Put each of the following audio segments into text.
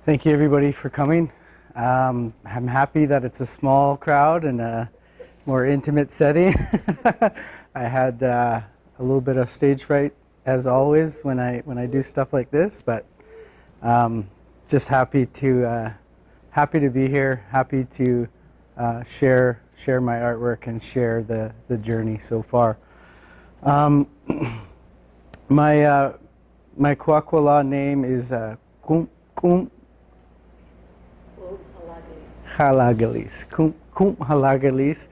Thank you everybody for coming. I'm happy that it's a small crowd and a more intimate setting. I had a little bit of stage fright as always when I do stuff like this, but just happy to be here, happy to share my artwork and share the journey so far. My Kwakwala name is Kum Halagalis, Kum Halagalis,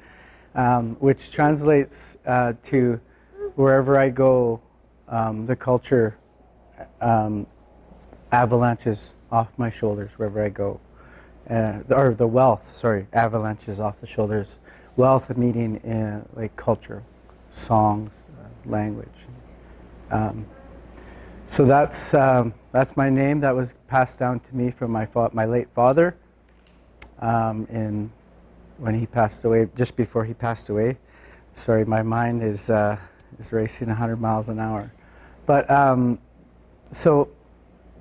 which translates to wherever I go, the culture avalanches off my shoulders wherever I go. Or the wealth, sorry, avalanches off the shoulders. Wealth meaning like culture, songs, language. So that's my name. That was passed down to me from my late father. When he passed away, just before he passed away. Sorry, my mind is racing 100 miles an hour. But so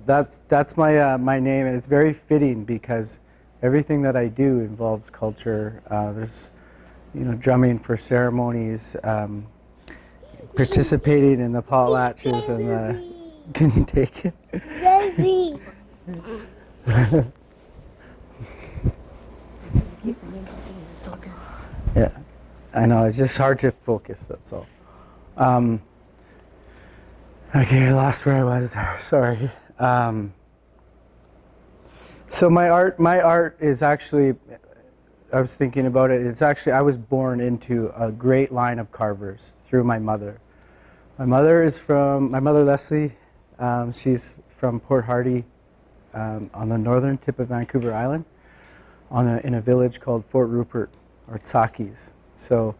that's my name, and it's very fitting because everything that I do involves culture. There's drumming for ceremonies, participating in the potlatches and the. Can you take it? Yeah, I know, it's just hard to focus, that's all. Okay, I lost where I was there, sorry. So my art is actually, I was thinking about it, it's actually, I was born into a great line of carvers through my mother. My mother Leslie, she's from Port Hardy on the northern tip of Vancouver Island, in a village called Fort Rupert, or Tsakis. So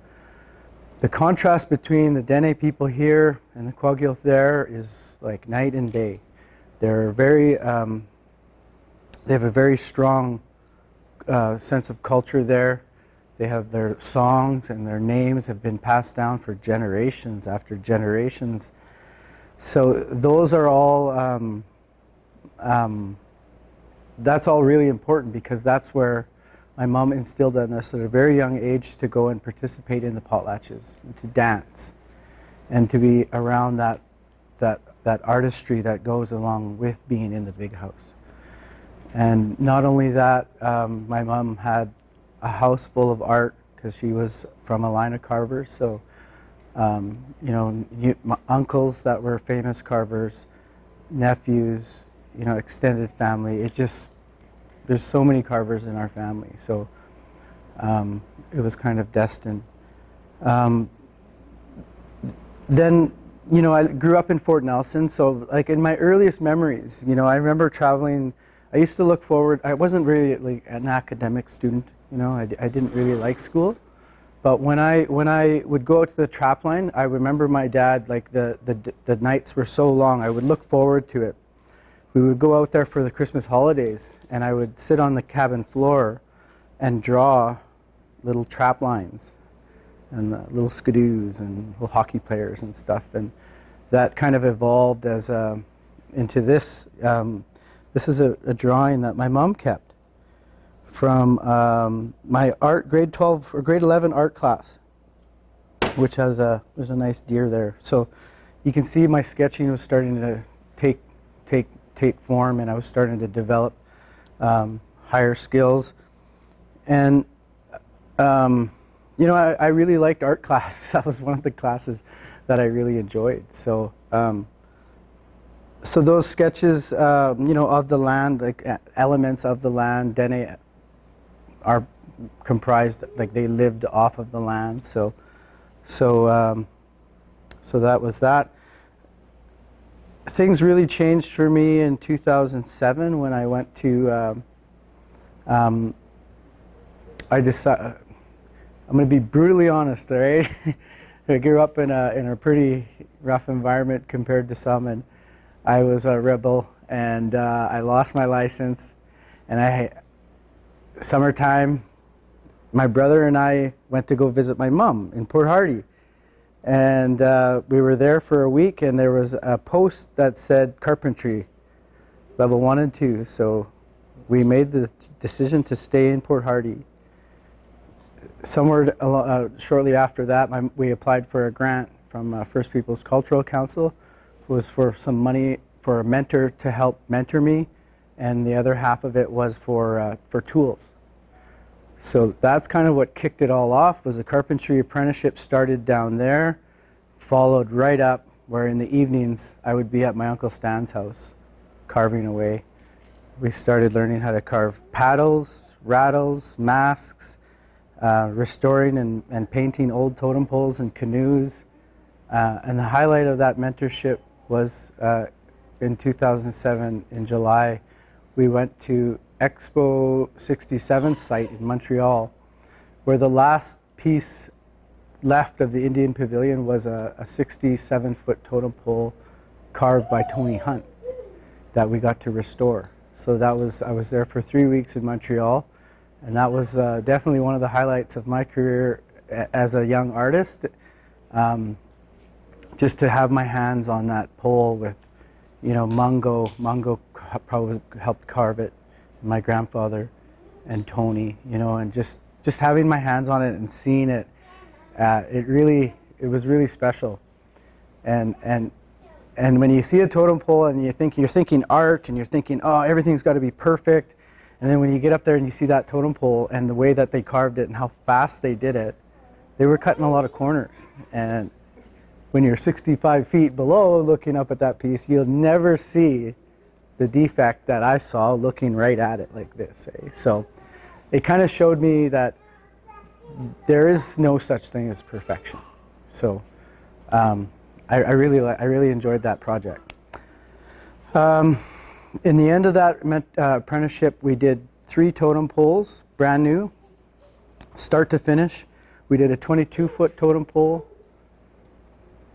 the contrast between the Dene people here and the Kwagilth there is like night and day. They're very, they have a very strong sense of culture there. They have their songs and their names have been passed down for generations after generations. So those are all, that's all really important because that's where my mom instilled in us at a very young age to go and participate in the potlatches, and to dance, and to be around that artistry that goes along with being in the big house. And not only that, my mom had a house full of art because she was from a line of carvers. So, my uncles that were famous carvers, nephews, extended family. There's so many carvers in our family, so it was kind of destined. Then, I grew up in Fort Nelson, so like in my earliest memories, I remember traveling. I used to look forward. I wasn't really like an academic student, I didn't really like school. But when I would go out to the trap line, I remember my dad, like the nights were so long, I would look forward to it. We would go out there for the Christmas holidays, and I would sit on the cabin floor and draw little trap lines and little skidoos and little hockey players and stuff. And that kind of evolved as into this. This is a drawing that my mom kept from my grade 12 or grade 11 art class, which has there's a nice deer there. So you can see my sketching was starting to take form, and I was starting to develop higher skills. And I really liked art class. That was one of the classes that I really enjoyed. So so those sketches, of the land, like elements of the land, Dene are comprised, like they lived off of the land. So that was that. Things really changed for me in 2007 when I went to, I decided, I'm going to be brutally honest, all right? I grew up in a pretty rough environment compared to some, and I was a rebel, and I lost my license, and summertime, my brother and I went to go visit my mom in Port Hardy. And we were there for a week, and there was a post that said carpentry, level 1 and 2. So we made the decision to stay in Port Hardy. Somewhere shortly after that, we applied for a grant from First Peoples Cultural Council. It was for some money for a mentor to help mentor me, and the other half of it was for tools. So that's kind of what kicked it all off, was a carpentry apprenticeship started down there, followed right up where in the evenings I would be at my Uncle Stan's house carving away. We started learning how to carve paddles, rattles, masks, restoring and painting old totem poles and canoes. And the highlight of that mentorship was in 2007 in July. We went to Expo 67 site in Montreal, where the last piece left of the Indian Pavilion was a 67-foot totem pole carved by Tony Hunt that we got to restore. So I was there for 3 weeks in Montreal, and that was definitely one of the highlights of my career as a young artist. Just to have my hands on that pole with, Mungo probably helped carve it, my grandfather and Tony, and just having my hands on it and seeing it, it was really special. And when you see a totem pole and you're thinking art and you're thinking, oh, everything's got to be perfect, and then when you get up there and you see that totem pole and the way that they carved it and how fast they did it, they were cutting a lot of corners. And when you're 65 feet below looking up at that piece, you'll never see the defect that I saw looking right at it like this. So it kind of showed me that there is no such thing as perfection. So I really enjoyed that project. In the end of that apprenticeship, we did 3 totem poles, brand new, start to finish. We did a 22-foot totem pole,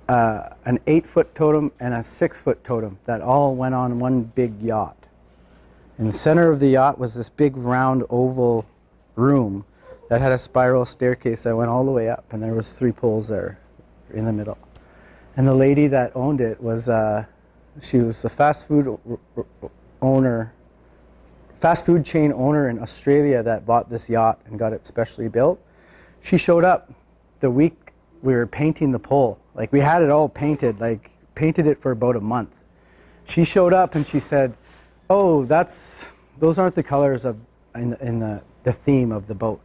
an 8-foot totem, and a 6-foot totem that all went on one big yacht. In the center of the yacht was this big round oval room that had a spiral staircase that went all the way up, and there was 3 poles there in the middle. And the lady that owned it was, she was a fast food chain owner in Australia that bought this yacht and got it specially built. She showed up the week we were painting the pole. Like, we had it all painted, painted it for about a month. She showed up and she said, oh, those aren't the colors in the theme of the boat.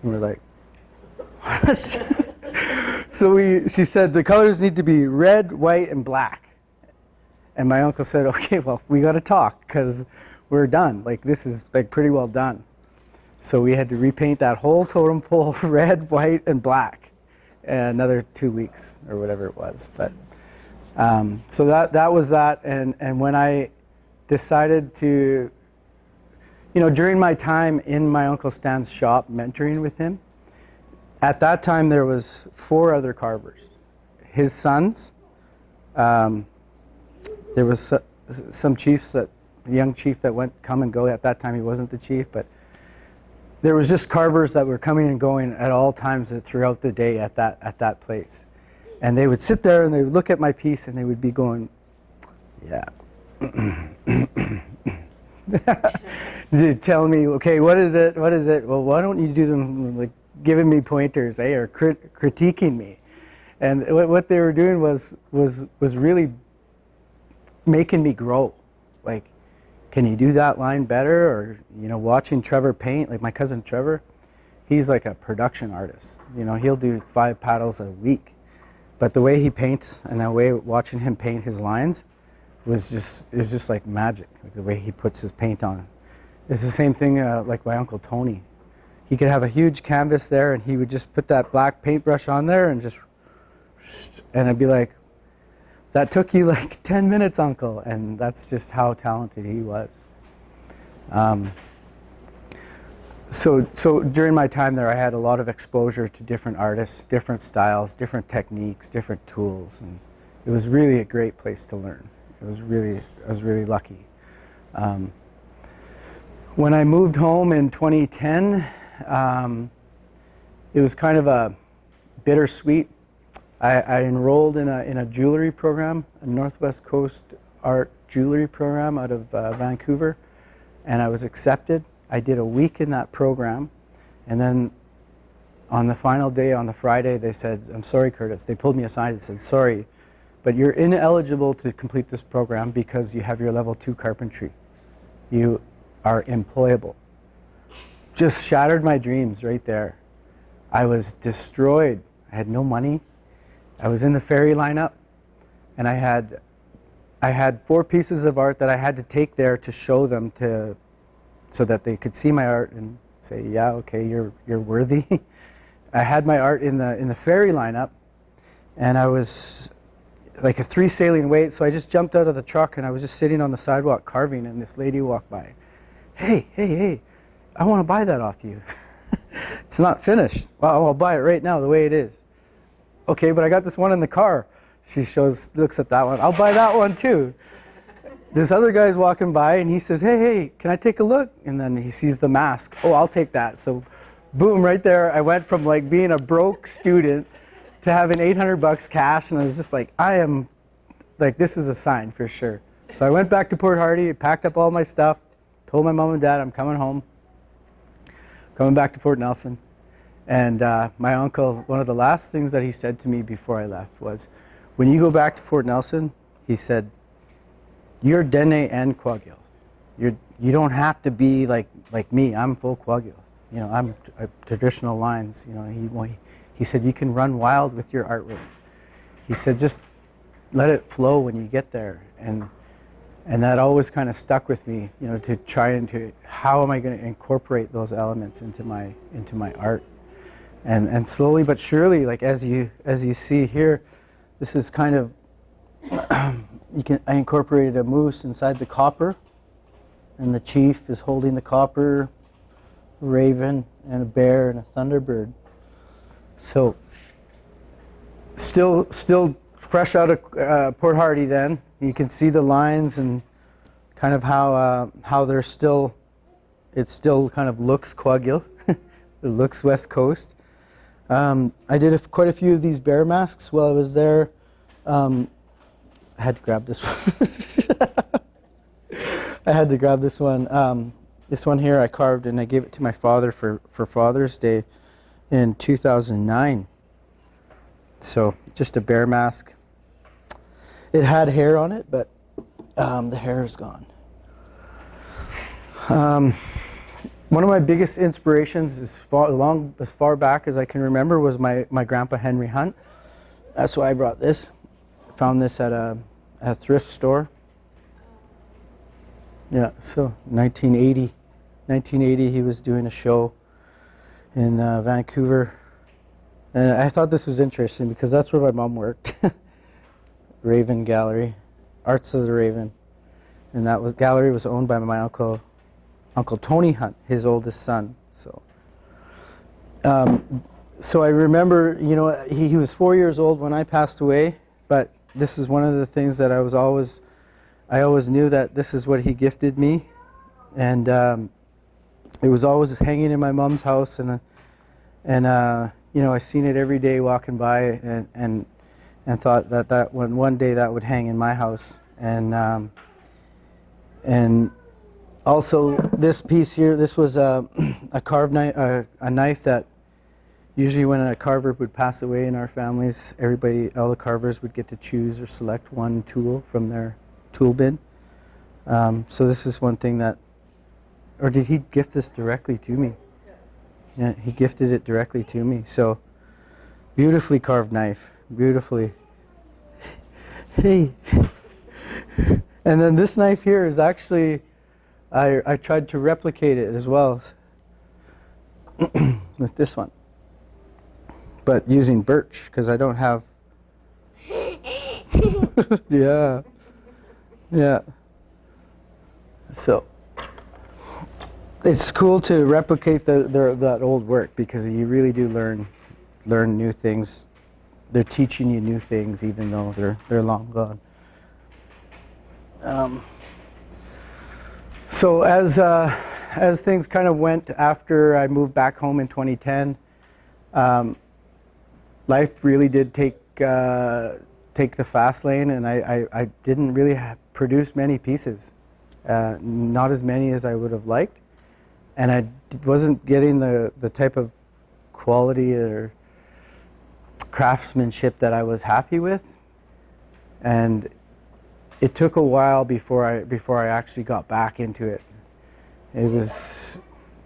And we're like, what? So she said, the colors need to be red, white, and black. And my uncle said, okay, well, we got to talk because we're done. This is pretty well done. So we had to repaint that whole totem pole red, white, and black. Another 2 weeks or whatever it was. But so that was that. And when I decided to, during my time in my Uncle Stan's shop mentoring with him, at that time there was 4 other carvers. His sons, there was some chiefs, the young chief that come and go. At that time he wasn't the chief, but there was just carvers that were coming and going at all times throughout the day at that place. And they would sit there and they would look at my piece and they would be going, yeah. They'd tell me, okay, what is it? What is it? Well, why don't you do them giving me pointers, or critiquing me? And what they were doing was really making me grow. Can you do that line better? Or, watching Trevor paint, my cousin Trevor, he's like a production artist. He'll do 5 paddles a week. But the way he paints and the way watching him paint his lines was just like magic. The way he puts his paint on. It's the same thing like my Uncle Tony. He could have a huge canvas there and he would just put that black paintbrush on there and I'd be like, that took you 10 minutes, Uncle. And that's just how talented he was. So during my time there, I had a lot of exposure to different artists, different styles, different techniques, different tools. And it was really a great place to learn. I was really lucky. When I moved home in 2010, it was kind of a bittersweet. I enrolled in a jewelry program, a Northwest Coast Art jewelry program out of Vancouver. and I was accepted. I did a week in that program, and then on the final day, on the Friday, they said, "I'm sorry, Curtis." They pulled me aside and said, "Sorry, but you're ineligible to complete this program because you have your level 2 carpentry. You are employable." Just shattered my dreams right there. I was destroyed. I had no money. I was in the ferry lineup, and I had 4 pieces of art that I had to take there to show them, so that they could see my art and say, "Yeah, okay, you're worthy." I had my art in the ferry lineup, and I was like a 3 sailing weight, so I just jumped out of the truck and I was just sitting on the sidewalk carving, and this lady walked by. Hey, I want to buy that off you." "It's not finished." "Well, I'll buy it right now the way it is." "Okay, but I got this one in the car." She looks at that one. "I'll buy that one too." This other guy's walking by and he says, hey, can I take a look?" And then he sees the mask. "Oh, I'll take that." So boom, right there, I went from like being a broke student to having $800 cash, and I was just like, I am, like, this is a sign for sure. So I went back to Port Hardy, packed up all my stuff, told my mom and dad I'm coming home, coming back to Fort Nelson. And my uncle, one of the last things that he said to me before I left was, "When you go back to Fort Nelson," he said, "you're Dene and Quagil. You don't have to be like me. I'm full Quagil. You know, I'm traditional lines." You know, he said, "You can run wild with your artwork." He said, "Just let it flow when you get there." And that always kind of stuck with me, you know, to try and how am I going to incorporate those elements into my art. And slowly but surely, like as you see here, this is kind of I incorporated a moose inside the copper, and the chief is holding the copper, a raven, and a bear, and a thunderbird. So still fresh out of Port Hardy. Then you can see the lines and kind of how they're still. It still kind of looks Quagil. It looks West Coast. I did quite a few of these bear masks while I was there. I had to grab this one. I had to grab this one. This one here I carved and I gave it to my father for Father's Day in 2009. So just a bear mask. It had hair on it, but the hair is gone. One of my biggest inspirations as far back as I can remember was my grandpa Henry Hunt. That's why I brought this. Found this at a thrift store. Yeah, so 1980 he was doing a show in Vancouver. And I thought this was interesting because that's where my mom worked. Raven Gallery, Arts of the Raven. And that gallery was owned by my Uncle Tony Hunt, his oldest son. So I remember, you know, he was 4 years old when I passed away, but this is one of the things that I always knew that this is what he gifted me. And it was always hanging in my mom's house, and you know, I seen it every day walking by, and thought that one day that would hang in my house. And also this piece here, this was a carved knife, a knife that usually when a carver would pass away in our families, all the carvers would get to choose or select one tool from their tool bin. So this is one thing that, or did he gift this directly to me? Yeah, he gifted it directly to me. So beautifully carved knife, beautifully. Hey. And then this knife here is actually, I tried to replicate it as well with this one, but using birch because I don't have. Yeah. So it's cool to replicate that old work because you really do learn new things. They're teaching you new things even though they're long gone. So as things kind of went after I moved back home in 2010, life really did take the fast lane, and I didn't really produce many pieces. not as many as I would have liked, and I wasn't getting the type of quality or craftsmanship that I was happy with, and it took a while before I actually got back into it. It was,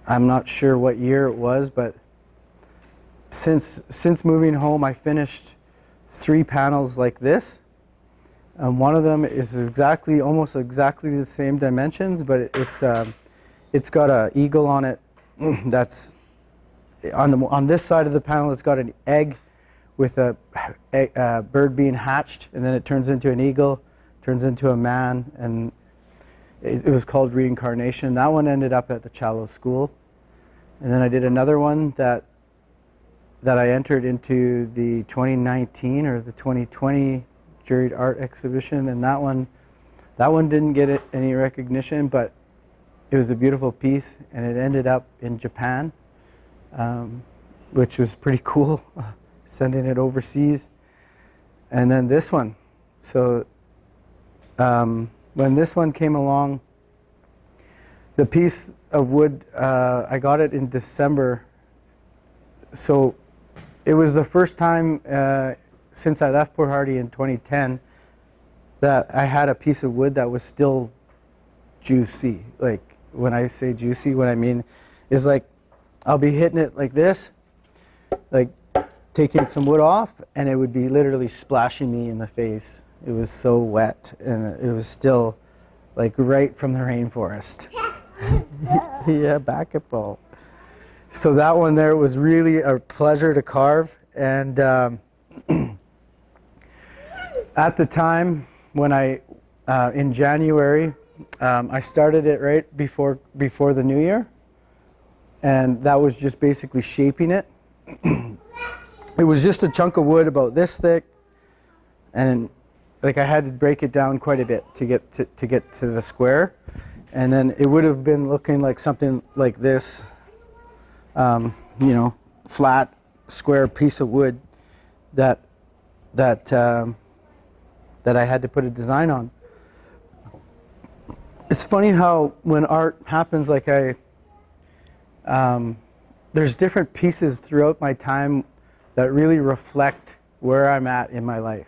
I'm not sure what year it was, but since moving home, I finished 3 panels like this. One of them is almost exactly the same dimensions, but it's got an eagle on it. That's on this side of the panel. It's got an egg with a bird being hatched, and then it turns into an eagle, turns into a man, and it was called Reincarnation. That one ended up at the Challow School, and then I did another one that I entered into the 2019 or the 2020 juried art exhibition, and that one didn't get any recognition, but it was a beautiful piece, and it ended up in Japan, which was pretty cool, sending it overseas. And then this one. So when this one came along, the piece of wood, I got it in December. So it was the first time since I left Port Hardy in 2010 that I had a piece of wood that was still juicy. Like, when I say juicy, what I mean is, like, I'll be hitting it like this, like taking some wood off, and it would be literally splashing me in the face. It was so wet, and it was still like right from the rainforest. Yeah, basketball. So that one there was really a pleasure to carve, and at the time when in January, I started it right before the new year, and that was just basically shaping it. It was just a chunk of wood about this thick, and like I had to break it down quite a bit to get to the square, and then it would have been looking like something like this, you know, flat square piece of wood that I had to put a design on. It's funny how when art happens, like there's different pieces throughout my time that really reflect where I'm at in my life.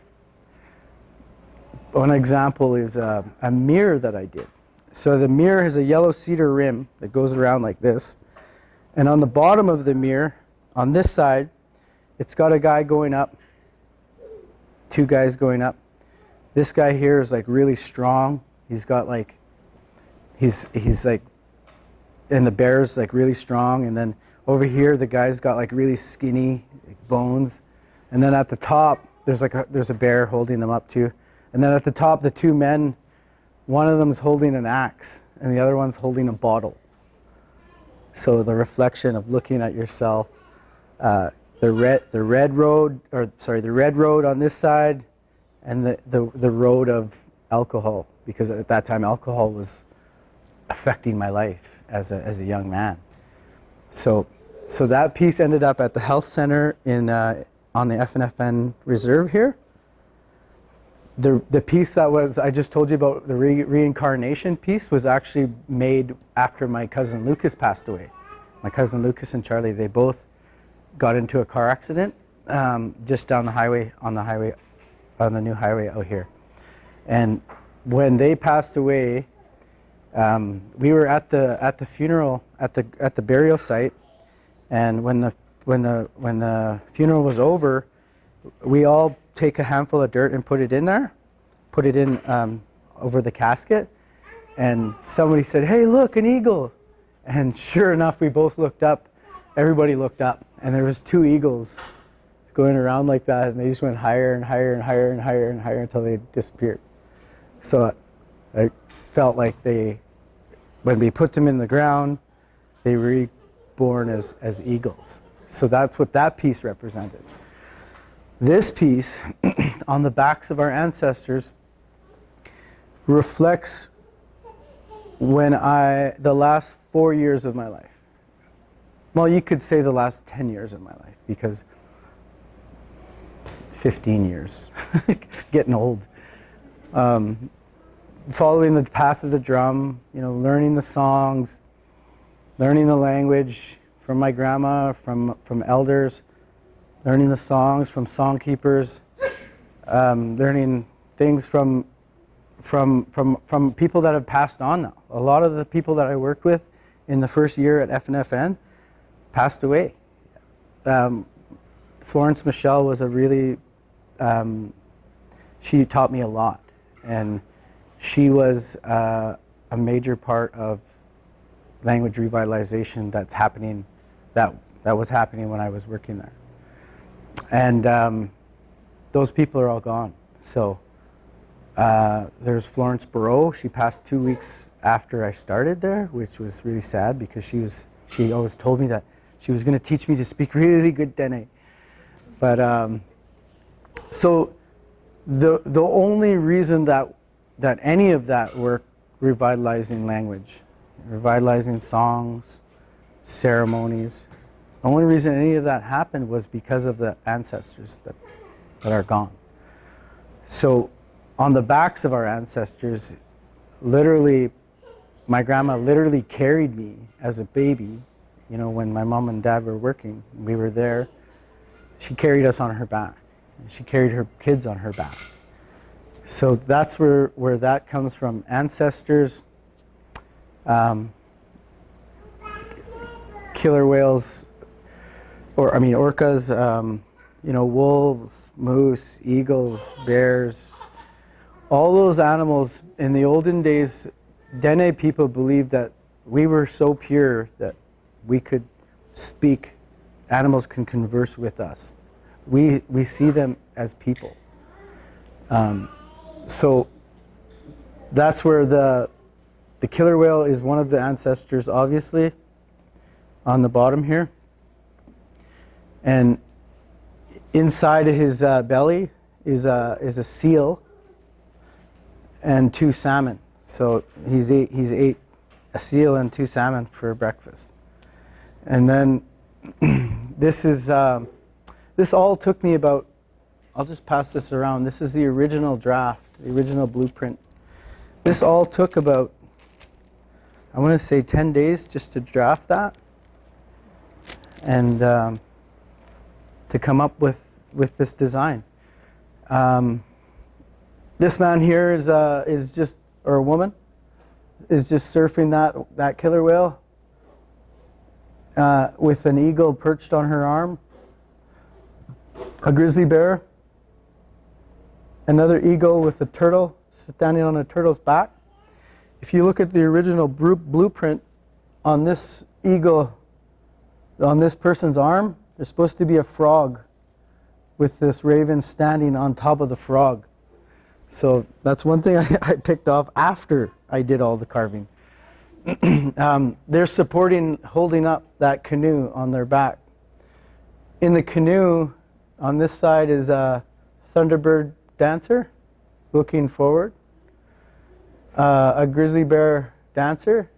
One example is a mirror that I did. So the mirror has a yellow cedar rim that goes around like this, and on the bottom of the mirror, on this side, it's got a guy going up, 2 guys going up. This guy here is like really strong. He's got like, he's like, and the bear's like really strong. And then over here, the guy's got like really skinny bones. And then at the top, there's a bear holding them up too. And then at the top, the 2 men, one of them's holding an axe and the other one's holding a bottle. So the reflection of looking at yourself, the red road on this side, and the road of alcohol, because at that time alcohol was affecting my life as a young man. So that piece ended up at the health center on the FNFN Reserve here. The piece that I just told you about, the reincarnation piece, was actually made after my cousin Lucas passed away. My cousin Lucas and Charlie, they both got into a car accident just down the highway, on the new highway out here. And when they passed away, we were at the funeral, at the burial site, and when the funeral was over, we all take a handful of dirt and put it in there, put it in over the casket, and somebody said, "Hey, look, an eagle!" And sure enough, we both looked up. Everybody looked up, and there was 2 eagles going around like that, and they just went higher and higher and higher and higher and higher until they disappeared. So I felt like when we put them in the ground, they were reborn as eagles. So that's what that piece represented. This piece, on the backs of our ancestors, reflects the last 4 years of my life. Well, you could say the last 10 years of my life, because 15 years, getting old. following the path of the drum, you know, learning the songs, learning the language from my grandma, from elders, learning the songs from songkeepers, learning things from people that have passed on now. A lot of the people that I worked with in the first year at FNFN passed away. Florence Michelle was a really, she taught me a lot, and she was a major part of language revitalization that's happening, that was happening when I was working there. And those people are all gone. So there's Florence Barreau. She passed 2 weeks after I started there, which was really sad because she always told me that she was going to teach me to speak really good Dene. But so the only reason that any of that work, revitalizing language, revitalizing songs, ceremonies, the only reason any of that happened was because of the ancestors that are gone. So on the backs of our ancestors, literally, my grandma literally carried me as a baby. You know, when my mom and dad were working, we were there. She carried us on her back. She carried her kids on her back. So that's where that comes from. Ancestors, killer whales, orcas, you know, wolves, moose, eagles, bears. All those animals, in the olden days, Dene people believed that we were so pure that we could speak, animals can converse with us. We see them as people. So that's where the killer whale is one of the ancestors, obviously, on the bottom here. And inside of his belly is a seal and 2 salmon. So he's ate a seal and 2 salmon for breakfast. And then this all took me about, I'll just pass this around. This is the original draft, the original blueprint. This all took about, I want to say 10 days just to draft that and to come up with this design. This man here is just, or a woman, is just surfing that killer whale with an eagle perched on her arm, a grizzly bear, another eagle with a turtle standing on a turtle's back. If you look at the original blueprint on this eagle, on this person's arm, there's supposed to be a frog with this raven standing on top of the frog. So that's one thing I picked off after I did all the carving. They're holding up that canoe on their back. In the canoe, on this side is a thunderbird dancer looking forward, a grizzly bear dancer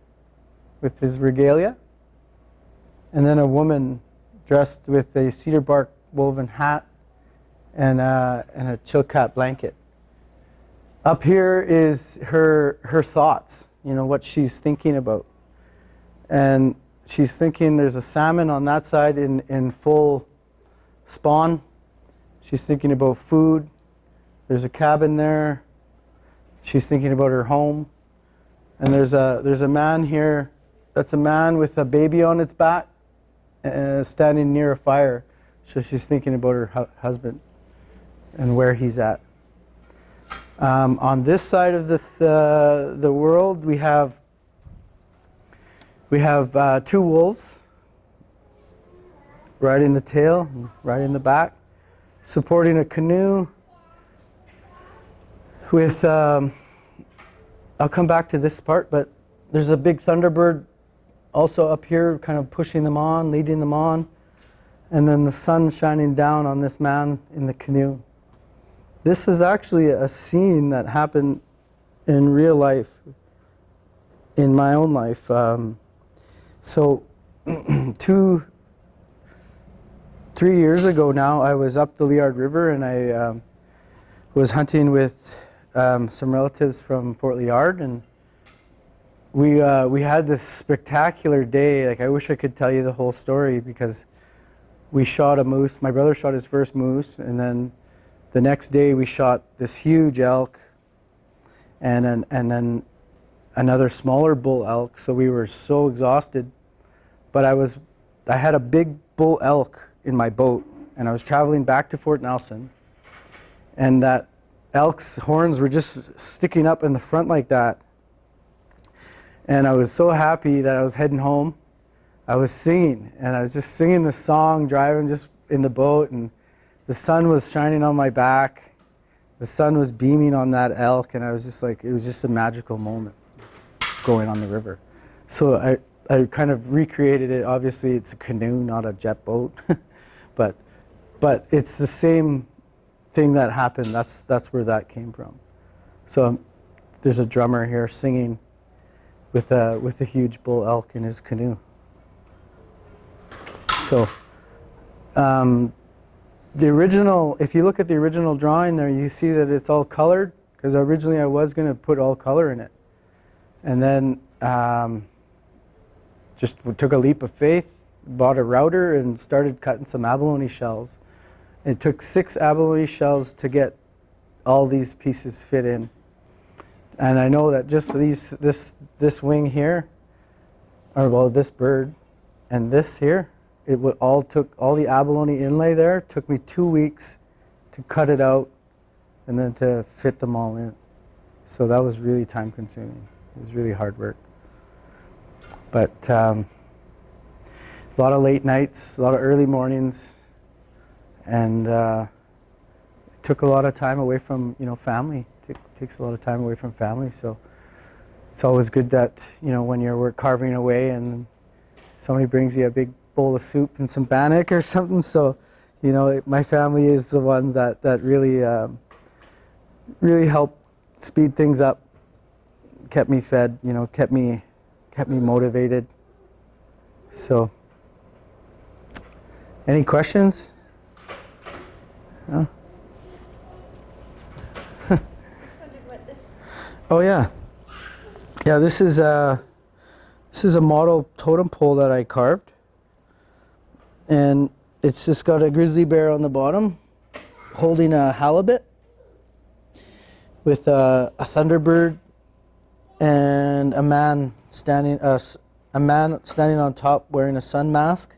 with his regalia, and then a woman dressed with a cedar bark woven hat and a chilkat blanket. Up here is her thoughts, you know, what she's thinking about. And she's thinking there's a salmon on that side in full spawn. She's thinking about food. There's a cabin there. She's thinking about her home. And there's a man here. That's a man with a baby on its back standing near a fire. So she's thinking about her husband and where he's at. On this side of the world, we have 2 wolves riding the tail, riding the back, supporting a canoe with, I'll come back to this part, but there's a big thunderbird also up here kind of pushing them on, leading them on, and then the sun shining down on this man in the canoe. This is actually a scene that happened in real life, in my own life. So 3 years ago now, I was up the Liard River and I was hunting with some relatives from Fort Liard, and we had this spectacular day. Like, I wish I could tell you the whole story, because we shot a moose. My brother shot his first moose, and then the next day we shot this huge elk, and then another smaller bull elk. So we were so exhausted, but I had a big bull elk in my boat, and I was traveling back to Fort Nelson, and that elk's horns were just sticking up in the front like that. And I was so happy that I was heading home. I was singing, and I was just singing the song, driving just in the boat, and the sun was shining on my back. The sun was beaming on that elk, and I was just like, it was just a magical moment going on the river. So I kind of recreated it. Obviously, it's a canoe, not a jet boat, but it's the same thing that happened. That's where that came from. So there's a drummer here singing with a huge bull elk in his canoe. So the original, if you look at the original drawing there, you see that it's all colored, because originally I was going to put all color in it. And then just took a leap of faith, bought a router, and started cutting some abalone shells. It took 6 abalone shells to get all these pieces fit in. And I know that just this wing here, or well, this bird, and this here, it took all the abalone inlay there. Took me 2 weeks to cut it out, and then to fit them all in. So that was really time consuming. It was really hard work. But a lot of late nights, a lot of early mornings, and it took a lot of time away from family. It takes a lot of time away from family. So it's always good that when you're carving away and somebody brings you a big bowl of soup and some bannock or something. So my family is the one that really really helped speed things up, kept me fed, kept me motivated. So, any questions? No? Oh yeah, this is a model totem pole that I carved, and it's just got a grizzly bear on the bottom holding a halibut with a thunderbird and a man standing on top wearing a sun mask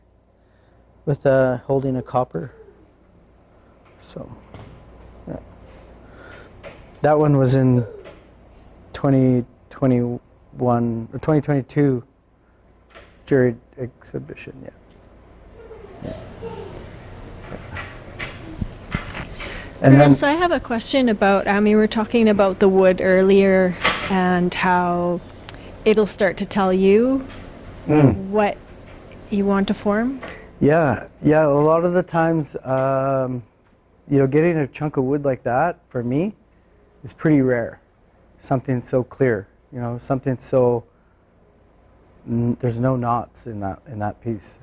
with holding a copper. So yeah. That one was in 2021 or 2022 jury exhibition. Yeah. And Chris, I have a question about, we were talking about the wood earlier and how it'll start to tell you what you want to form. Yeah, a lot of the times, getting a chunk of wood like that, for me, is pretty rare. Something so clear, something so, there's no knots in that piece.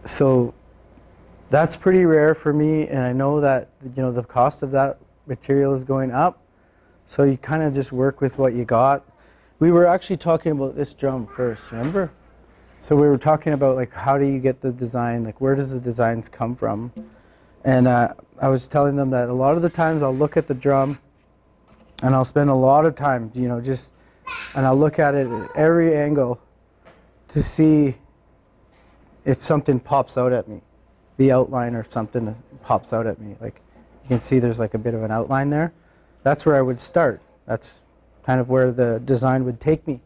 So that's pretty rare for me, and I know that the cost of that material is going up, so you kind of just work with what you got. We were actually talking about this drum first, remember? So we were talking about like, how do you get the design, like where does the designs come from? And I was telling them that a lot of the times I'll look at the drum and I'll spend a lot of time, and I'll look at it at every angle to see if something pops out at me. The outline or something that pops out at me. Like you can see there's like a bit of an outline there. That's where I would start. That's kind of where the design would take me.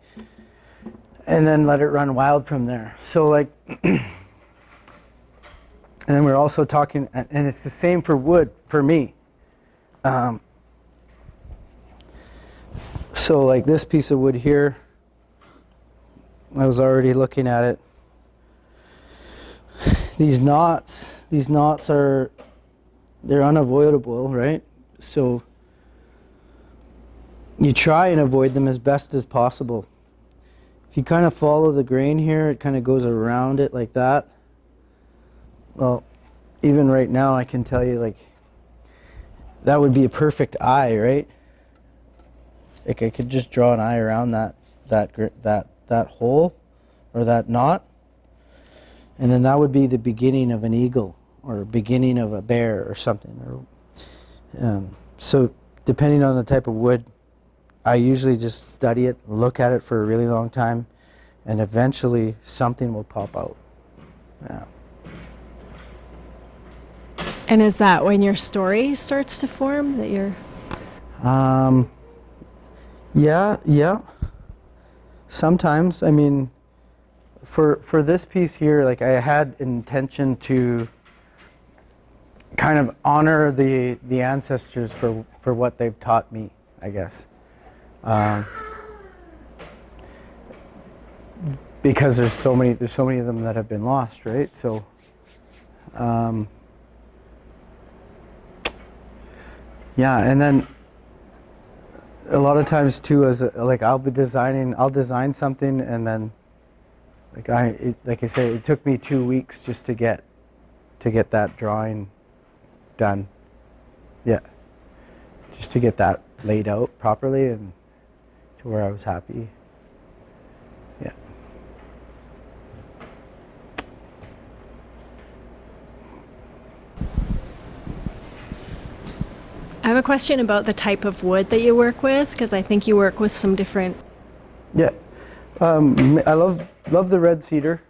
And then let it run wild from there. So like, and then we're also talking, and it's the same for wood for me. So like this piece of wood here, I was already looking at it. These knots they're unavoidable, right? So you try and avoid them as best as possible. If you kind of follow the grain here, it kind of goes around it like that. Well, even right now I can tell you, like, that would be a perfect eye, right? Like I could just draw an eye around that hole or that knot, and then that would be the beginning of an eagle or beginning of a bear or something. So depending on the type of wood, I usually just study it, look at it for a really long time, and eventually something will pop out. Yeah. And is that when your story starts to form, that you're... Yeah. Sometimes, I mean, for this piece here, like I had intention to kind of honor the ancestors for what they've taught me, I guess. Because there's so many of them that have been lost, right? So, yeah, and then a lot of times too, like I'll design something, and then like I say, it took me 2 weeks just to get that drawing done. Yeah, just to get that laid out properly and to where I was happy. Yeah. I have a question about the type of wood that you work with, because I think you work with some different... Yeah. I love the red cedar.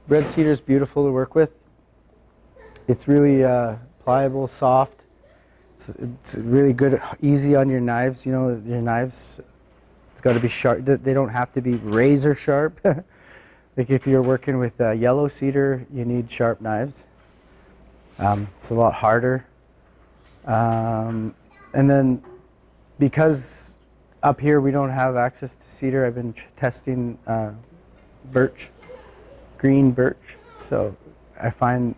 Red cedar is beautiful to work with. It's really pliable, soft. It's really good, easy on your knives. You know, your knives, it's got to be sharp. They don't have to be razor sharp. Like if you're working with yellow cedar, you need sharp knives. It's a lot harder. And then because up here we don't have access to cedar, I've been testing birch, green birch. So I found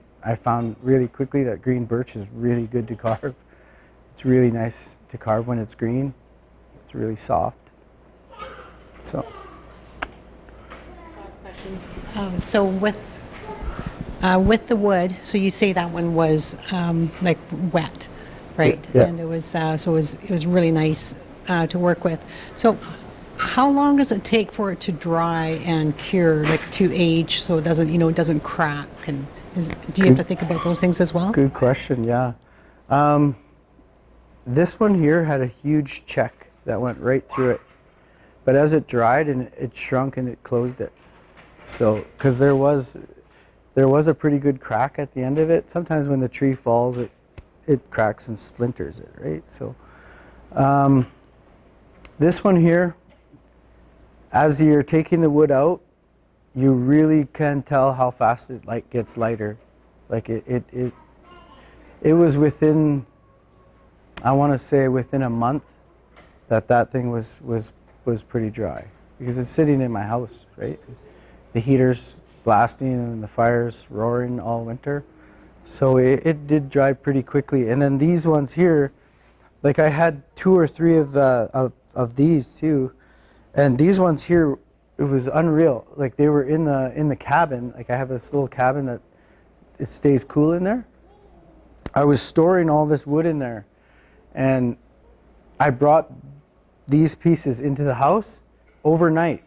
really quickly that green birch is really good to carve. It's really nice to carve when it's green. It's really soft. So. So with the wood, so you say that one was like wet, right? Yeah. And it was it was really nice to work with. So how long does it take for it to dry and cure, like to age, so it doesn't it doesn't crack? And do you have to think about those things as well? Good question. Yeah. This one here had a huge check that went right through it, but as it dried and it shrunk and it closed it. So, because there was a pretty good crack at the end of it. Sometimes when the tree falls, it cracks and splinters it, right? So, this one here, as you're taking the wood out, you really can tell how fast it gets lighter. Like it was within, I want to say within a month, that thing was pretty dry, because it's sitting in my house, right? The heater's blasting and the fire's roaring all winter. So it did dry pretty quickly. And then these ones here, like I had 2 or 3 of these too. And these ones here, it was unreal. Like they were in the cabin. Like I have this little cabin that it stays cool in there. I was storing all this wood in there, and I brought these pieces into the house overnight.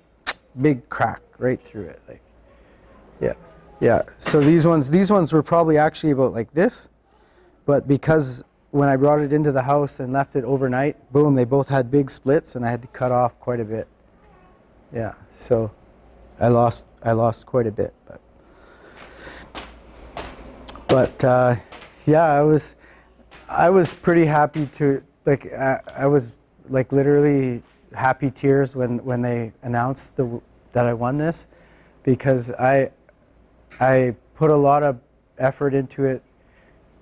Big crack right through it. Like, yeah. So these ones were probably actually about like this, but because when I brought it into the house and left it overnight, boom, they both had big splits, and I had to cut off quite a bit. Yeah. So I lost quite a bit, but yeah, I was pretty happy to, like, I was like literally happy tears when they announced that I won this, because I put a lot of effort into it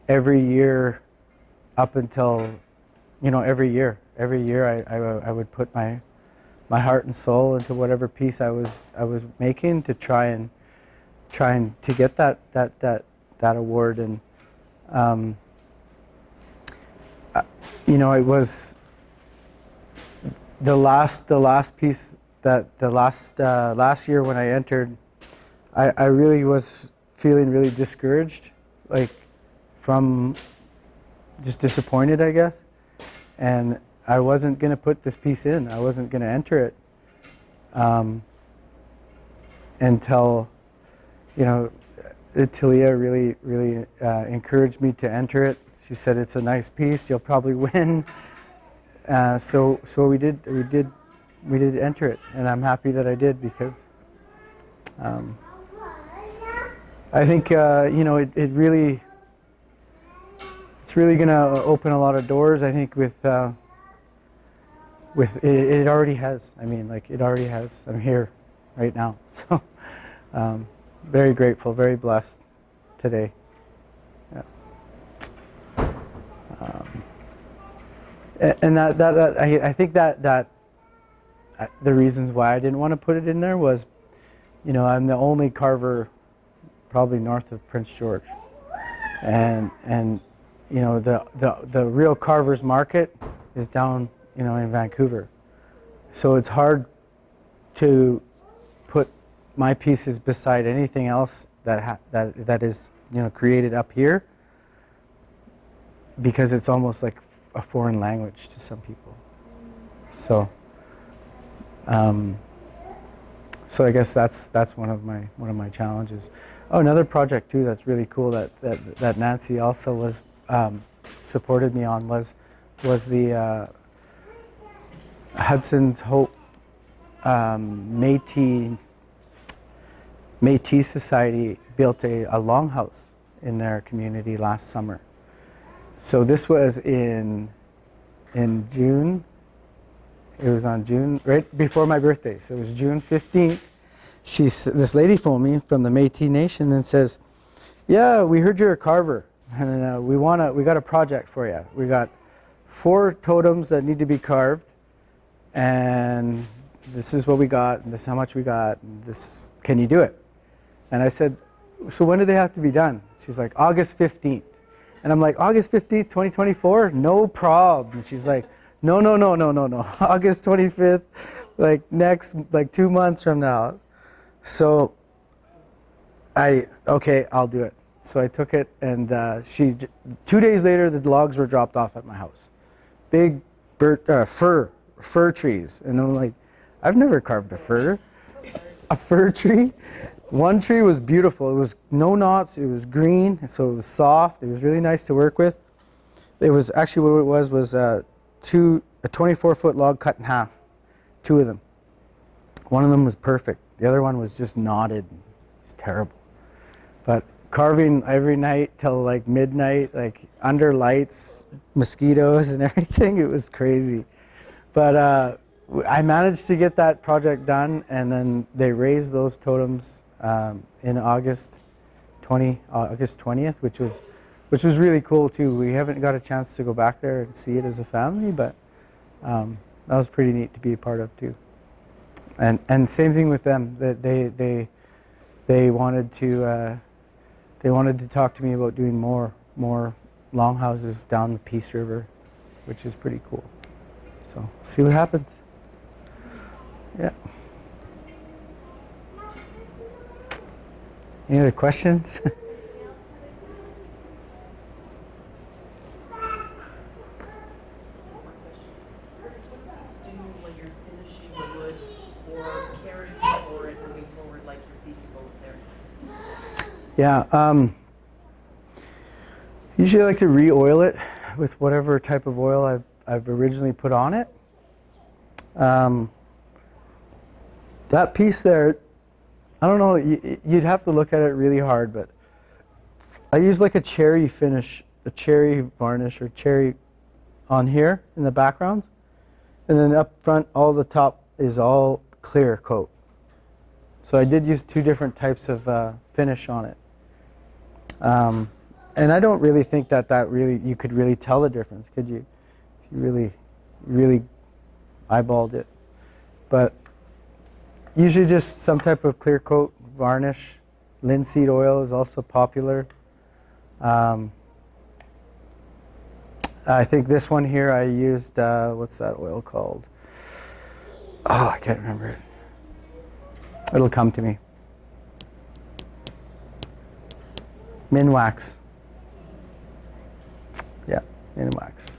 every year up until, every year I would put my heart and soul into whatever piece I was making to trying to get that award. And it was the last piece that last year when I entered, I really was feeling really discouraged, like from just disappointed, I guess. And I wasn't going to put this piece in. I wasn't going to enter it until, you know, Talia really encouraged me to enter it. She said, it's a nice piece, you'll probably win. So we did enter it, and I'm happy that I did, because I think you know, it's really going to open a lot of doors. I think with it already has. I mean, like, it already has. I'm here right now, so very grateful, very blessed today. Yeah. And I think that the reasons why I didn't want to put it in there was, you know, I'm the only carver probably north of Prince George, and you know, the real carvers market is down, you know, in Vancouver, so it's hard to put my pieces beside anything else that is, you know, created up here, because it's almost like a foreign language to some people. So so I guess that's one of my challenges. Oh, another project too that's really cool that Nancy also was supported me on was the Hudson's Hope Métis Society built a longhouse in their community last summer. So this was in June. It was on June, right before my birthday. So it was June 15th. This lady phoned me from the Métis Nation and says, "Yeah, we heard you're a carver, and we got a project for you. We got 4 totems that need to be carved, and this is what we got, and this is how much we got, and can you do it?" And I said, "So when do they have to be done?" She's like, "August 15th." And I'm like, "August 15th, 2024? No problem." And she's like, No. August 25th, like 2 months from now. So okay, I'll do it. So I took it, and 2 days later, the logs were dropped off at my house. Big fir trees. And I'm like, I've never carved a fir tree. One tree was beautiful. It was no knots. It was green, so it was soft. It was really nice to work with. It was actually, what it was a 24-foot log cut in half, 2 of them. One of them was perfect. The other one was just knotted. It's terrible. But carving every night till like midnight, like under lights, mosquitoes and everything, it was crazy. But I managed to get that project done, and then they raised those totems in August 20th, which was really cool too. We haven't got a chance to go back there and see it as a family, but that was pretty neat to be a part of too. And same thing with them. That they wanted to talk to me about doing more longhouses down the Peace River, which is pretty cool. So see what happens. Yeah. Any other questions? Yeah, usually I like to re-oil it with whatever type of oil I've originally put on it. That piece there, I don't know, you'd have to look at it really hard, but I use like a cherry finish, a cherry varnish or cherry on here in the background, and then up front, all the top is all clear coat. So I did use 2 different types of finish on it. And I don't really think that you could really tell the difference, could you? If you really eyeballed it. But usually just some type of clear coat varnish. Linseed oil is also popular. I think this one here I used, what's that oil called? Oh, I can't remember it. It'll come to me. Minwax. Yeah, Minwax.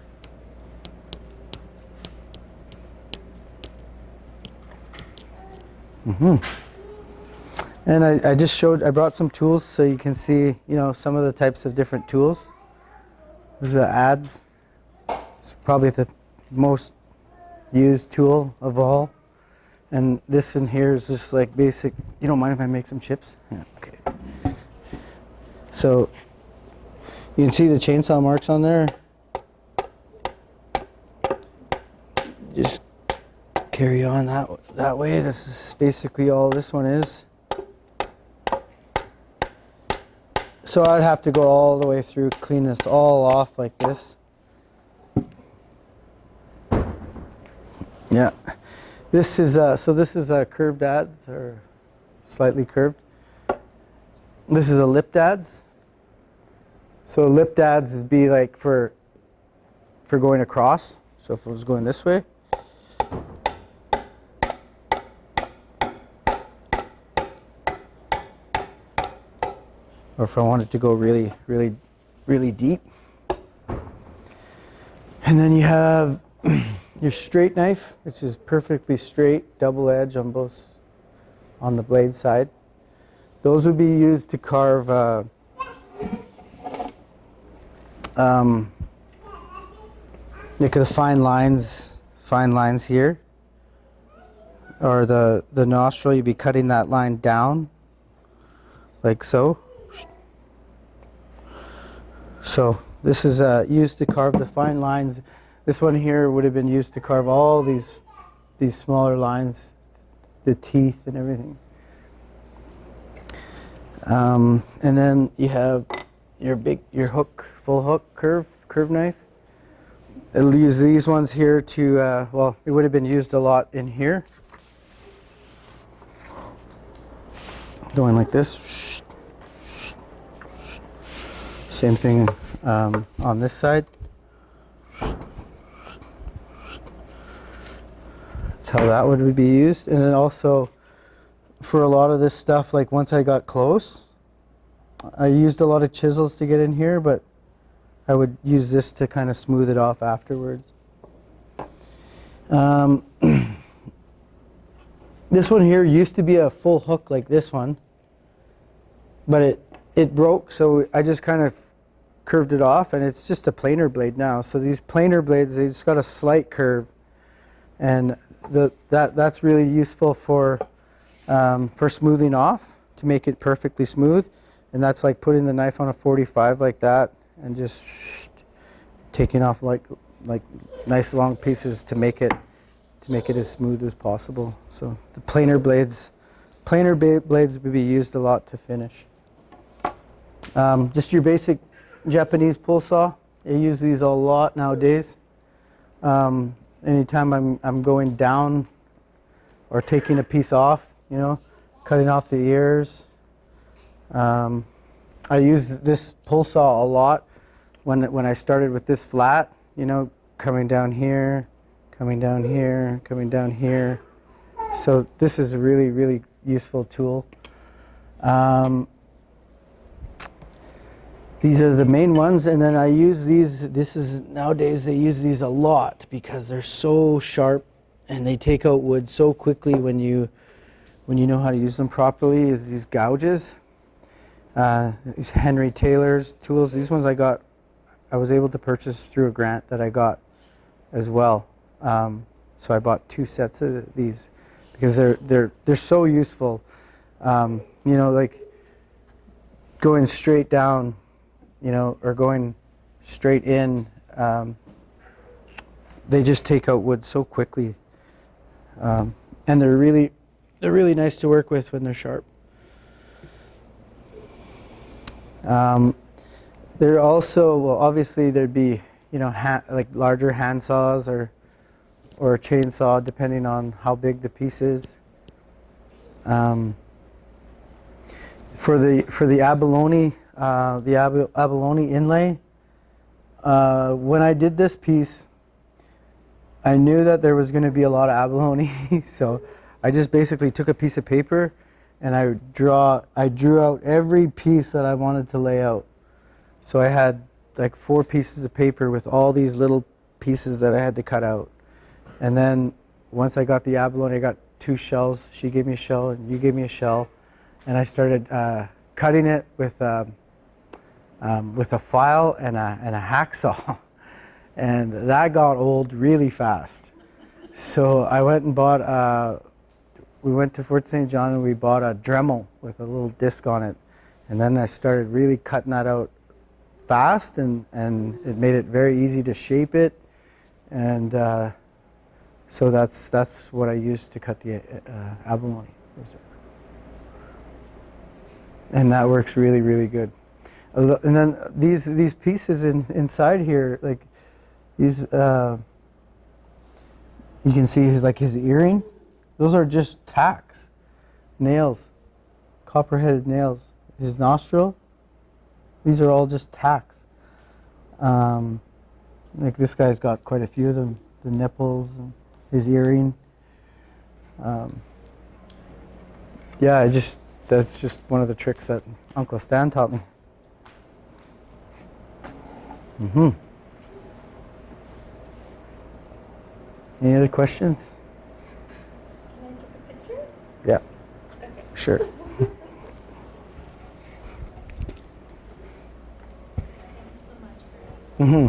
And I just I brought some tools so you can see, some of the types of different tools. There's the adze. It's probably the most used tool of all. And this in here is just like basic. You don't mind if I make some chips? Yeah, okay. So you can see the chainsaw marks on there. Just carry on that way. This is basically all this one is. So I'd have to go all the way through, clean this all off like this. Yeah. This is a curved adze, or slightly curved. This is a lipped adze. So lipped adze is be like for going across. So if it was going this way. Or if I wanted to go really, really, really deep. And then you have your straight knife, which is perfectly straight, double edge on the blade side. Those would be used to carve like the fine lines here, or the nostril. You'd be cutting that line down, like so. So this is used to carve the fine lines. This one here would have been used to carve all these smaller lines, the teeth and everything. And then you have your hook, full hook curve knife. It'll use these ones here to it would have been used a lot in here. Going like this. Same thing on this side. That's how that would be used. And then also for a lot of this stuff, like once I got close, I used a lot of chisels to get in here, but I would use this to kind of smooth it off afterwards. This one here used to be a full hook like this one, but it broke, so I just kind of curved it off, and it's just a planer blade now. So these planer blades, they just got a slight curve, and that's really useful for smoothing off, to make it perfectly smooth. And that's like putting the knife on a 45 like that, and just taking off like nice long pieces to make it as smooth as possible. So the planer blades would be used a lot to finish. Just your basic Japanese pull saw. I use these a lot nowadays. Anytime I'm going down or taking a piece off, cutting off the ears. I used this pull saw a lot when I started with this flat, coming down here, coming down here, coming down here. So this is a really, really useful tool. These are the main ones, and then I use these. Nowadays they use these a lot because they're so sharp and they take out wood so quickly when you know how to use them properly. Is these gouges. These Henry Taylor's tools. These ones I was able to purchase through a grant that I got as well. So I bought 2 sets of these because they're so useful. Like going straight down, or going straight in. They just take out wood so quickly, and they're really nice to work with when they're sharp. There also, obviously there'd be, like larger hand saws or a chainsaw, depending on how big the piece is. For the abalone, abalone inlay, when I did this piece, I knew that there was going to be a lot of abalone, so I just basically took a piece of paper and I drew out every piece that I wanted to lay out. So I had like 4 pieces of paper with all these little pieces that I had to cut out. And then once I got the abalone, I got 2 shells. She gave me a shell, and you gave me a shell, and I started cutting it with a file and a hacksaw, and that got old really fast. So I went and bought. We went to Fort St. John and we bought a Dremel with a little disc on it, and then I started really cutting that out fast, and it made it very easy to shape it, and so that's what I used to cut the abalone, and that works really, really good. And then these pieces inside here, like these, you can see his earring. Those are just tacks, nails, copper-headed nails. His nostril. These are all just tacks. Like this guy's got quite a few of them. The nipples, and his earring. Yeah, that's just one of the tricks that Uncle Stan taught me. Any other questions? Can I take a picture? Yeah. Okay. Sure. Thank you so much, Grace. Mm-hmm.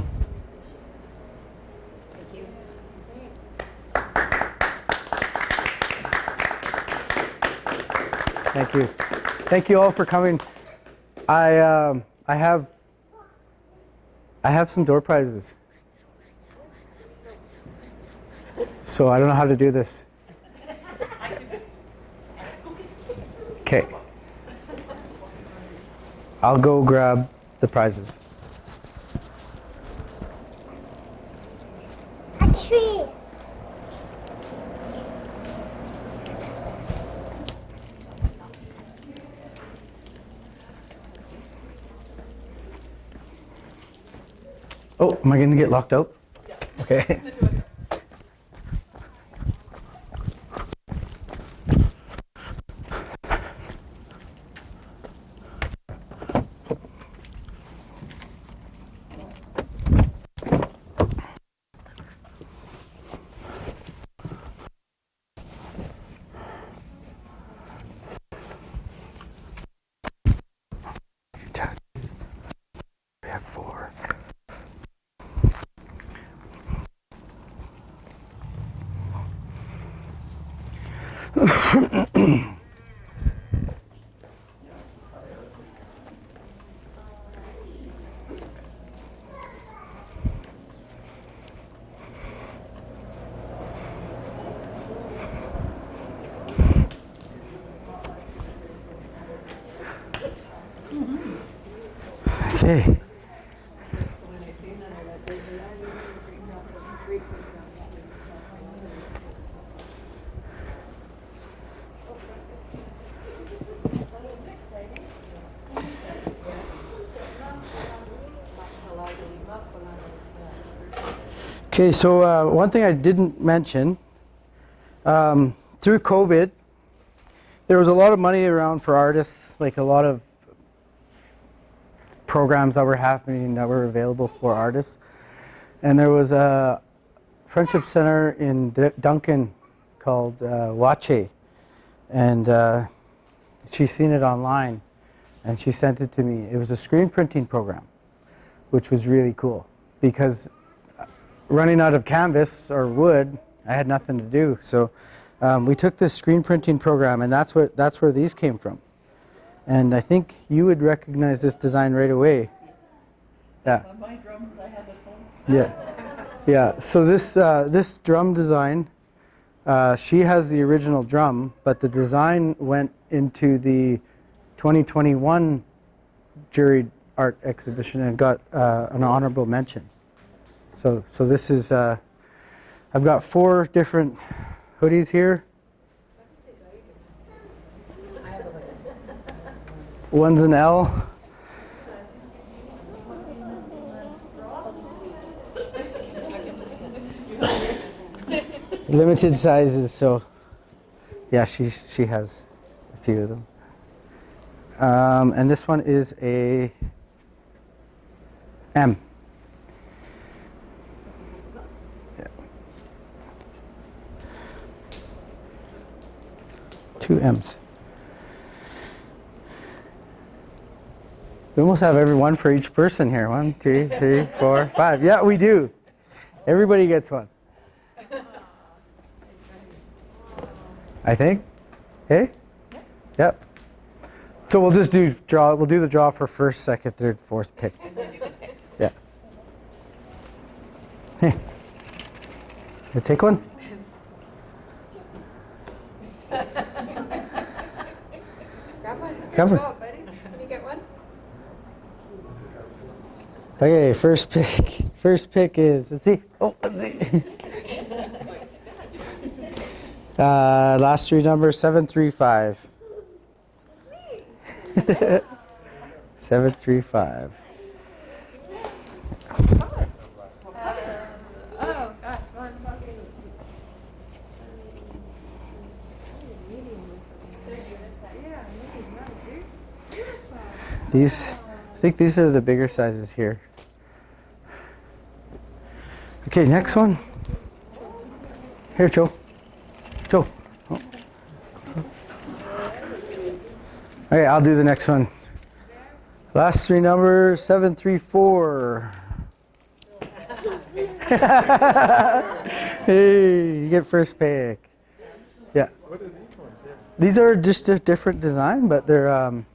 Thank you. Thank you all for coming. I have some door prizes. So I don't know how to do this. Okay. I'll go grab the prizes. A tree. Oh, am I going to get locked out? Okay. We have 4. Okay. Okay, so one thing I didn't mention, through COVID, there was a lot of money around for artists, like a lot of programs that were happening that were available for artists. And there was a friendship center in Duncan called Wache, and she's seen it online, and she sent it to me. It was a screen printing program, which was really cool, because running out of canvas or wood, I had nothing to do. So we took this screen printing program, and that's where these came from. And I think you would recognize this design right away. Yeah. My drum that I have at home. Yeah. Yeah. So this drum design, she has the original drum, but the design went into the 2021 juried art exhibition and got an honorable mention. So this is, I've got 4 different hoodies here. One's an L. Limited sizes, so yeah, she has a few of them. And this one is a M. 2 M's. We almost have one for each person here. 1, 2, 3, 4, 5. Yeah, we do. Everybody gets one. I think. Hey? Yep. So we'll just do draw. We'll do the draw for first, second, third, fourth pick. Yeah. Hey. You take one. Grab one. Grab one. Good job, buddy. Can you get one? Okay, first pick. First pick is, let's see. Oh, let's see. Last 3 numbers, 735. 735. Oh, gosh, one. These, I think these are the bigger sizes here. Okay, next one. Here, Joe. Joe. Oh. Okay, I'll do the next one. Last 3 numbers, 734. Hey, you get first pick. Yeah. What are these ones here? These are just a different design, but they're Maybe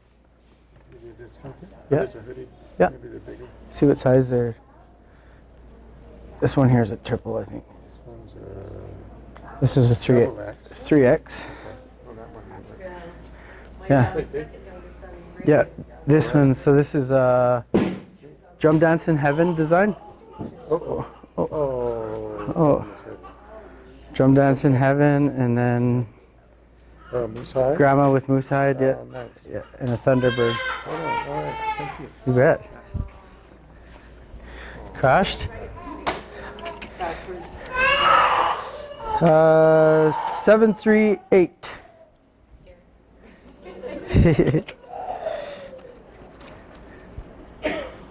this one here? Yeah. There's a hoodie. Yeah. Maybe they're bigger. see what size they're. This one here is a triple, I think. This one's This is a double X. 3X. Oh, that one. Yeah. Quite big. Yeah, this one. So this is a Drum Dance in Heaven design. Oh. Oh. Oh. Oh. Drum Dance in Heaven, and then Moose High. Grandma with Moose Hide, yeah, Oh, nice. yeah, and a Thunderbird. All right. Thank you. You bet. Crashed? 738.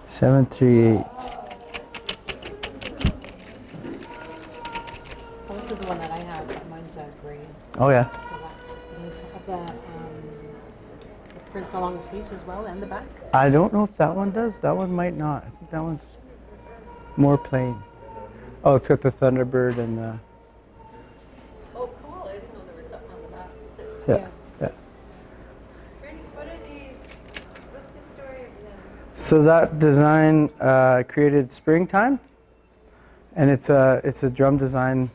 Seven, 3, 8. So this is the one that I have, but mine's gray. Oh yeah. So that's, does it have the prints along the sleeves as well and the back? I don't know if that one does. That one might not. I think that one's more plain. Oh, it's got the Thunderbird and the. Oh, cool. I didn't know there was something on the back. Yeah. Yeah. Bernie, what are these? What's the story of them? So that design created Springtime, and it's a drum design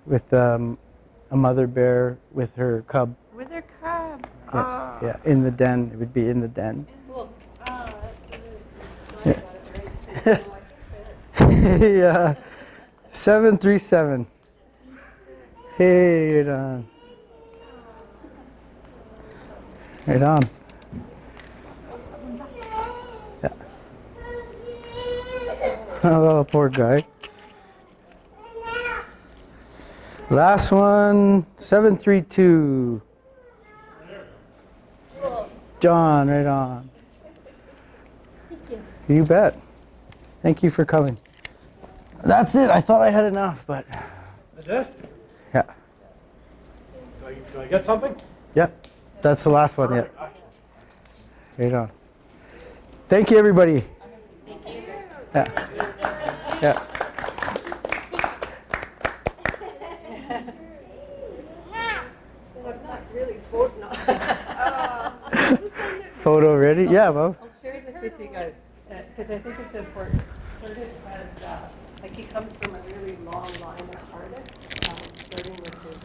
with a mother bear with her cub. With their crab. Yeah, yeah, in the den. It would be in the den. Look. Yeah. 737. Hey, right on. Right on. Yeah. Oh, poor guy. Last one, 732. John, right on. You bet. Thank you for coming. That's it. I thought I had enough, but That's it? yeah. Do I get something? Yeah. That's the last one, yeah. Right on. Thank you, everybody. Thank you. Yeah. Yeah. I'm not really floating on. Photo ready? Yeah, Bob. I'll share this with you guys because I think it's important. Curtis has, like, he comes from a really long line of artists, starting with his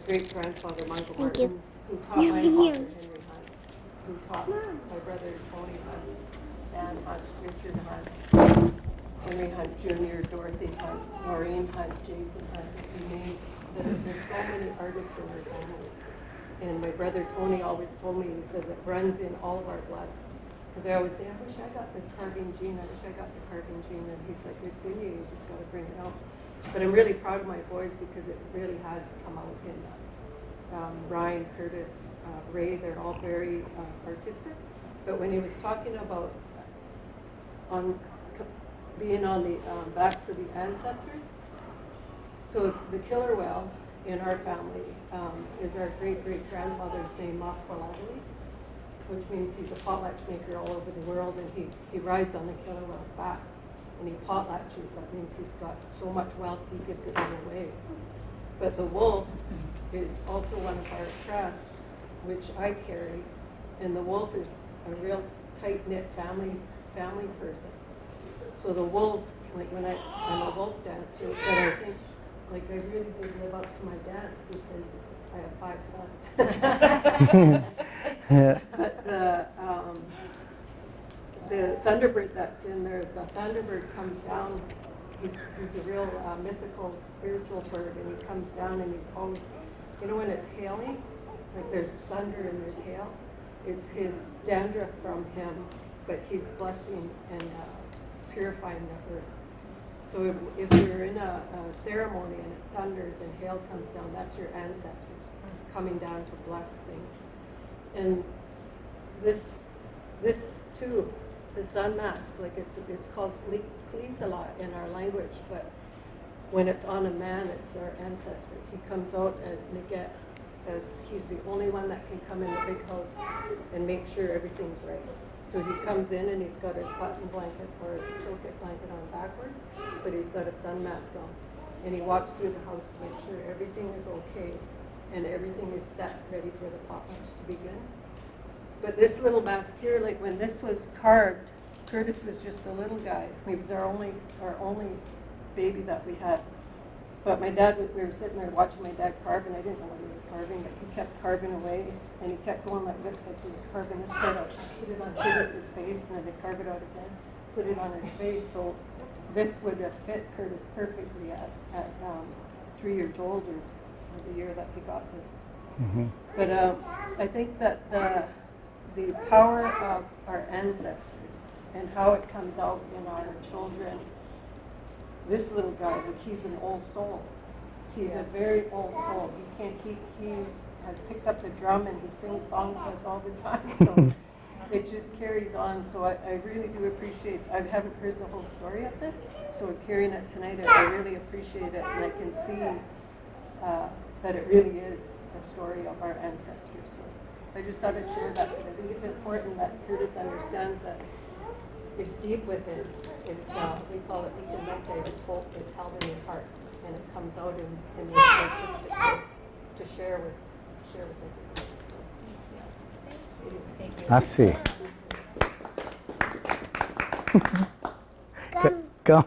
great grandfather Michael Martin, who taught my father Henry Hunt, who taught my brother Tony Hunt, Stan Hunt, Richard Hunt, Henry Hunt Jr., Dorothy Hunt, Maureen Hunt, Jason Hunt. You name there's so many artists in our family. And my brother Tony always told me, he says it runs in all of our blood. Because I always say, I wish I got the carving gene, I wish I got the carving gene. And he's like, it's in you just got to bring it out. But I'm really proud of my boys because it really has come out in Ryan, Curtis, Ray, they're all very artistic. But when he was talking about being on the backs of the ancestors, so the killer whale in our family is our great-great-grandfather's name, Machwaladelis, which means he's a potlatch maker all over the world, and he rides on the killer whale's back, and he potlatches. That means he's got so much wealth he gives it all away. But the wolves is also one of our crests, which I carry, and the wolf is a real tight-knit family person. So the wolf, like when I'm a wolf dancer, but I think, like I really did live up to my dance because I have 5 sons. Yeah. But the thunderbird that's in there, the thunderbird comes down. He's a real mythical, spiritual bird, and he comes down and he's always, you know, when it's hailing, like there's thunder and there's hail, it's his dandruff from him, but he's blessing and purifying the earth. So if you're in a ceremony and it thunders and hail comes down, that's your ancestors coming down to bless things. And this too, the sun mask, like it's called Klisala in our language, but when it's on a man, it's our ancestor. He comes out as Niket, as he's the only one that can come in the big house and make sure everything's right. So he comes in and he's got his cotton blanket or his choket blanket on backwards, but he's got a sun mask on. And he walks through the house to make sure everything is okay and everything is set ready for the potlatch to begin. But this little mask here, like when this was carved, Curtis was just a little guy. He was our only baby that we had. But my dad, we were sitting there watching my dad carve, and I didn't know what he was carving, but he kept carving away, and he kept going like this, like he was carving this part out, put it on Curtis's face, and then he'd carve it out again, put it on his face. So this would have fit Curtis perfectly at 3 years old, or the year that he got this. Mm-hmm. But I think that the power of our ancestors and how it comes out in our children. This little guy, like he's an old soul. He's a very old soul. He has picked up the drum and he sings songs to us all the time. So it just carries on. So I really do appreciate, I haven't heard the whole story of this, so hearing it tonight, I really appreciate it, and I can see that it really is a story of our ancestors. So I just thought I'd share that, because I think it's important that Curtis understands that it's deep within. It's we call it ikimente. It's held in your heart, and it comes out in this artistic way to share with everybody. So, I see. Go.